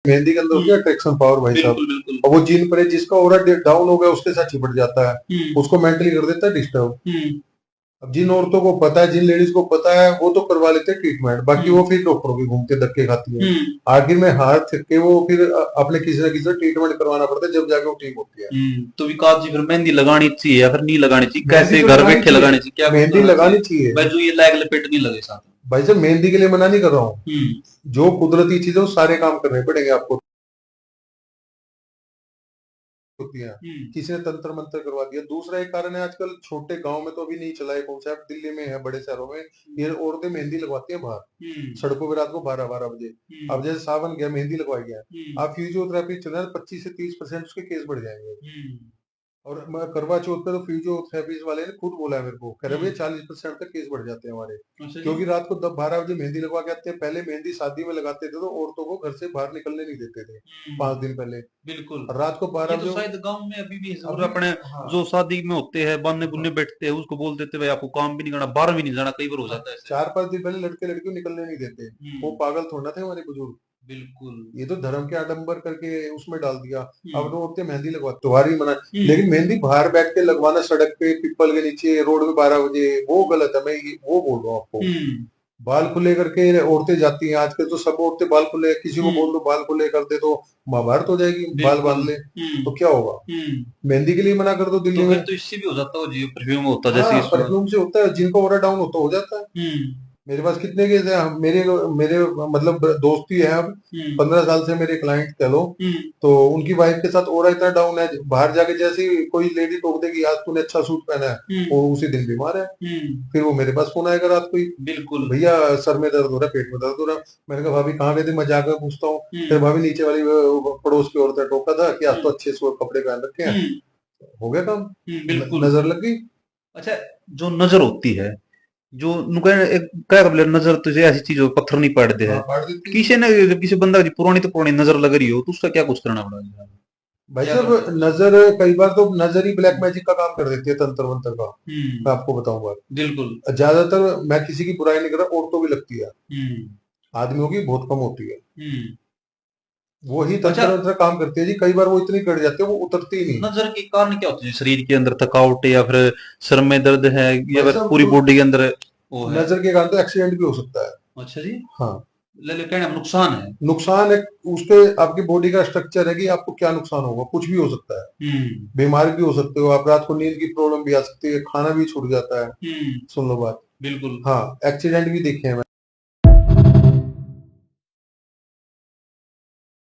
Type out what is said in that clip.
मेहंदी के अंदर होती है अट्रैक्शन पावर भाई साहब। बिल्कुल बिल्कुल। और वो जिन पर जिसका ऑरा डाउन हो गया उसके साथ चिपट जाता है, उसको मेंटली कर देता है डिस्टर्ब। हम्म अब जिन औरतों को पता है, जिन लेडीज को पता है, वो तो करवा लेते हैं ट्रीटमेंट, बाकी वो हम्म फिर डॉक्टरों के घूमते धक्के खाती है। हम्म आखिर में हार थक के वो फिर अपने किसी न किसी ट्रीटमेंट करवाना पड़ता है, जब जाके वो ठीक होती है। तो विकास जी फिर मेहंदी लगानी चाहिए या फिर नहीं लगानी चाहिए, मेहंदी कैसे तो घर लगानी बैठे चाहिए, लगानी चाहिए, क्या कुछ मेहंदी करना चाहिए? लगानी चाहिए। भाई जो ये लैग लपेट नहीं लगे साथ में। भाई साहब मेहंदी के लिए मना नहीं कर रहा हूँ, हम्म जो कुदरती चीज है वो सारे काम करने पड़ेंगे आपको। होती है, हम्म किसी ने तंत्र मंत्र करवा दिया। दूसरा एक कारण है, आजकल छोटे गांव में तो अभी नहीं चला है कॉन्सेप्ट, दिल्ली में है, बड़े शहरों में ये औरतें मेहंदी लगवाती है बाहर हम्म सड़कों पे रात को 12-12 बजे। हम्म अब जैसे सावन गया, मेहंदी लगवाई गया, हम्म आप फिजियोथेरेपी चल रहा है, 25 से 30% उसके केस बढ़ जाएंगे। हम्म और मैं करवा चौथ पे तो फिजियोथेरेपीज वाले ने खुद बोला है मेरे को, कह रहे भैया हम्म 40% तक केस बढ़ जाते हैं हमारे। अच्छा जी। क्योंकि रात को 10-12 बजे मेहंदी लगवा के आते हैं। पहले मेहंदी शादी में लगाते थे तो औरतों को घर से बाहर निकलने नहीं देते थे, हम्म 5 दिन पहले। बिल्कुल। और रात को ये बारह तो बजे शायद गांव में अभी भी जरूर अभी, अपने हाँ जो शादी में होते हैं बान्ने बुन्ने हाँ बैठते हैं उसको बोल देते हैं भाई आपको काम भी नहीं करना, बाहर भी नहीं जाना, कई बार हो हाँ, जाता है ऐसे। 4-5 दिन पहले लड़के लड़कियों निकलने नहीं देते। वो हम्म पागल थोड़ा थे हमारे बुजुर्ग, बिल्कुल। ये तो धर्म के आडंबर करके उसमें डाल दिया। अब हम्म तो औरतें मेहंदी लगवा, त्योहार ही मना, हम्म लेकिन मेहंदी बाहर बैठ के लगवाना सड़क पे पीपल के नीचे रोड पे 12 बजे, वो गलत है। वो बोल रहा हूँ आपको। हम्म बाल खुले करके औरतें जाती हैं, आजकल तो सब औरतें बाल खुले, किसी को बोल हम्म दो बाल खुले कर दे तो महाभारत हो जाएगी, बाल बिल्कुल। बांध ले तो क्या होगा। हम्म मेहंदी के लिए मना कर दो तो दिल्ली फिर में। तो इससे भी हो जाता हो जी, परफ्यूम होता जैसे हाँ इसमें। परफ्यूम से होता है, जिनका ओरा डाउन होता हो जाता है। हम्म मेरे पास कितने केस है, मेरे मेरे मतलब दोस्ती है अब, हम्म 15 साल से मेरे क्लाइंट कह लो। हम्म तो उनकी वाइफ के साथ ओरा इतना डाउन है, बाहर जाके जैसे ही कोई लेडी टोक देगी आज तूने अच्छा सूट पहना है, वो हम्म उसी दिन बीमार है। हम्म फिर वो मेरे पास फोन आएगा रात को ही, बिल्कुल। भैया सर में दर्द हो रहा है, पेट में दर्द हो रहा है। मैंने कहा भाभी कहाँ गए थे, मैं जाकर पूछता हूँ। फिर हम्म भाभी नीचे वाली पड़ोस की औरत ने टोका था कि आज तो हम्म अच्छे से कपड़े पहन रखे हैं। हम्म हो गया काम, बिल्कुल। नजर लग गई। अच्छा, जो नजर होती है, जो नुका एक क्या बोले नजर तुझे ऐसी चीज हो पत्थर नहीं पड़ दे हाँ है, फाड़ देती है। किसी ने किसी बंदा की पुरानी तो पुरानी नजर लग रही हो तो उसका क्या कुछ करना पड़ा, भाई क्या कर साहब सकते हो? नजर, कई बार तो नजर ही ब्लैक मैजिक का काम कर देती है, तंत्र मंत्र का। मैं हम्म आपको बताऊंगा, बिल्कुल। ज्यादातर मैं किसी की बुराई नहीं कर रहा, औरतों की लगती है, हम्म आदमियों की बहुत कम होती है। हम्म वो ही अच्छा, तंत्र मंत्र काम करती है जी, कई बार वो इतनी कट जाती है वो उतरती ही नहीं। नजर के कारण क्या होता है, शरीर के अंदर थकावट है या फिर सर में दर्द है या भाई फिर पूरी साहब बॉडी के अंदर वो है? नजर के कारण तो एक्सीडेंट भी हो सकता है। अच्छा जी। हाँ ले कहने का नुकसान है। नुकसान है, उसके आपकी बॉडी का स्ट्रक्चर है कि आपको क्या नुकसान होगा, कुछ भी हो सकता है। हम्म बीमार भी हो सकते हो आप, रात को नींद की प्रॉब्लम भी आ सकती है, खाना भी छूट जाता है। सुन लो बात। बिल्कुल। हाँ एक्सीडेंट भी देखे हैं